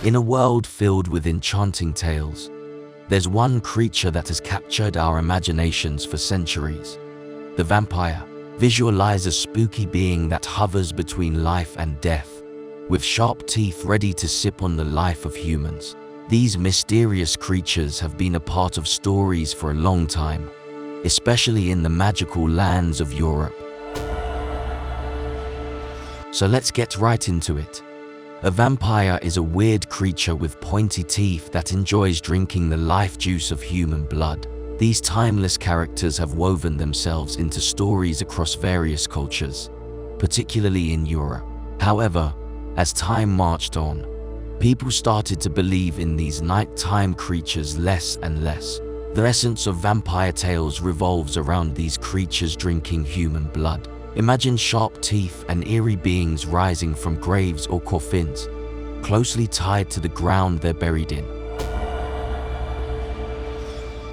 In a world filled with enchanting tales, there's one creature that has captured our imaginations for centuries. The vampire. Visualize a spooky being that hovers between life and death, with sharp teeth ready to sip on the life of humans. These mysterious creatures have been a part of stories for a long time, especially in the magical lands of Europe. So let's get right into it. A vampire is a weird creature with pointy teeth that enjoys drinking the life juice of human blood. These timeless characters have woven themselves into stories across various cultures, particularly in Europe. However, as time marched on, people started to believe in these nighttime creatures less and less. The essence of vampire tales revolves around these creatures drinking human blood. Imagine sharp teeth and eerie beings rising from graves or coffins, closely tied to the ground they're buried in.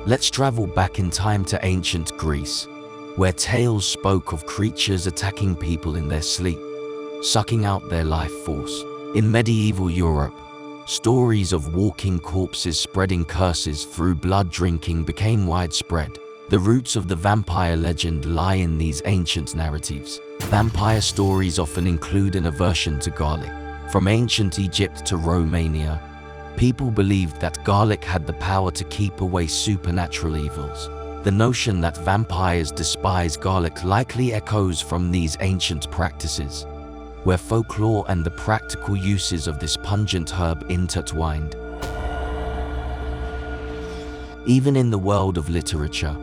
Let's travel back in time to ancient Greece, where tales spoke of creatures attacking people in their sleep, sucking out their life force. In medieval Europe, stories of walking corpses spreading curses through blood drinking became widespread. The roots of the vampire legend lie in these ancient narratives. Vampire stories often include an aversion to garlic. From ancient Egypt to Romania, people believed that garlic had the power to keep away supernatural evils. The notion that vampires despise garlic likely echoes from these ancient practices, where folklore and the practical uses of this pungent herb intertwined. Even in the world of literature,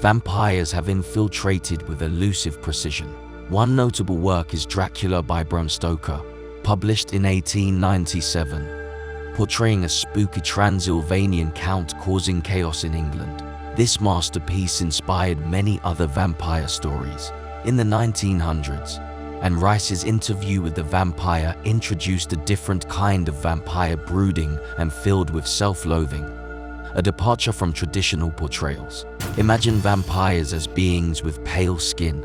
vampires have infiltrated with elusive precision. One notable work is Dracula by Bram Stoker, published in 1897. Portraying a spooky Transylvanian count causing chaos in England. This masterpiece inspired many other vampire stories. In the 1900s, Anne Rice's Interview with the Vampire introduced a different kind of vampire, brooding and filled with self-loathing, a departure from traditional portrayals. Imagine vampires as beings with pale skin,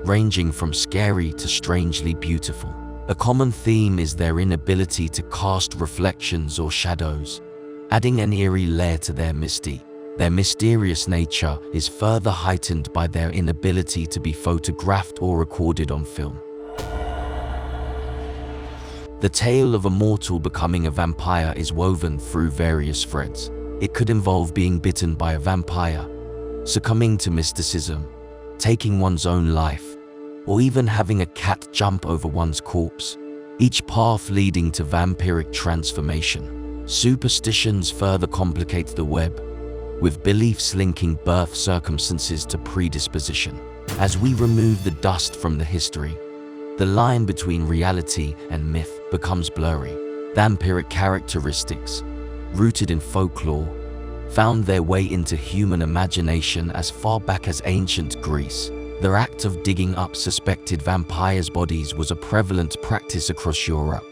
ranging from scary to strangely beautiful. A common theme is their inability to cast reflections or shadows, adding an eerie layer to their mystique. Their mysterious nature is further heightened by their inability to be photographed or recorded on film. The tale of a mortal becoming a vampire is woven through various threads. It could involve being bitten by a vampire, succumbing to mysticism, taking one's own life, or even having a cat jump over one's corpse, each path leading to vampiric transformation. Superstitions further complicate the web, with beliefs linking birth circumstances to predisposition. As we remove the dust from the history, the line between reality and myth becomes blurry. Vampiric characteristics, rooted in folklore, found their way into human imagination as far back as ancient Greece. The act of digging up suspected vampires' bodies was a prevalent practice across Europe,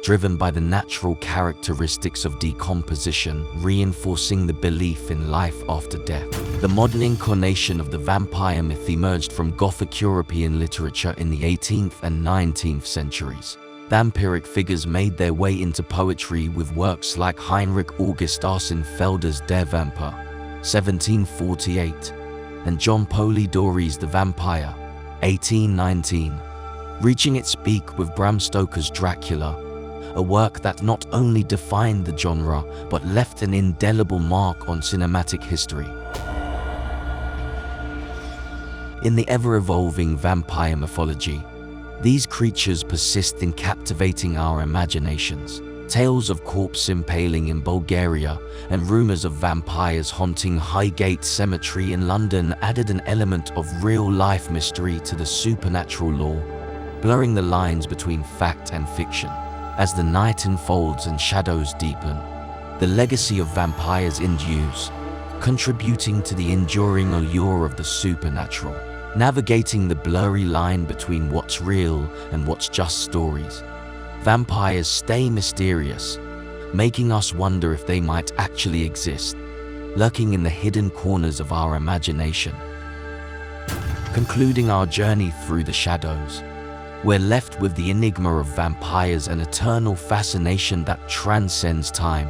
driven by the natural characteristics of decomposition, reinforcing the belief in life after death. The modern incarnation of the vampire myth emerged from Gothic European literature in the 18th and 19th centuries. Vampiric figures made their way into poetry with works like Heinrich August Arsenfelder's Der Vampir, 1748, and John Polidori's The Vampire, 1819, reaching its peak with Bram Stoker's Dracula, a work that not only defined the genre but left an indelible mark on cinematic history. In the ever-evolving vampire mythology, these creatures persist in captivating our imaginations. Tales of corpse impaling in Bulgaria and rumors of vampires haunting Highgate Cemetery in London added an element of real-life mystery to the supernatural lore, blurring the lines between fact and fiction. As the night unfolds and shadows deepen, the legacy of vampires endures, contributing to the enduring allure of the supernatural. Navigating the blurry line between what's real and what's just stories, vampires stay mysterious, making us wonder if they might actually exist, lurking in the hidden corners of our imagination. Concluding our journey through the shadows, We're left with the enigma of vampires, an eternal fascination that transcends time,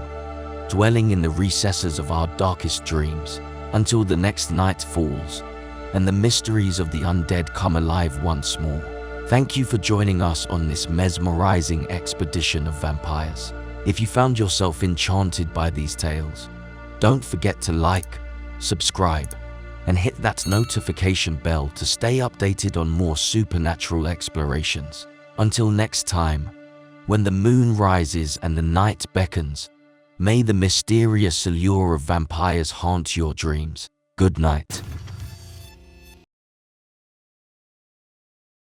dwelling in the recesses of our darkest dreams until the next night falls and the mysteries of the undead come alive once more. Thank you for joining us on this mesmerizing expedition of vampires. If you found yourself enchanted by these tales, don't forget to like, subscribe, and hit that notification bell to stay updated on more supernatural explorations. Until next time, when the moon rises and the night beckons, may the mysterious allure of vampires haunt your dreams. Good night.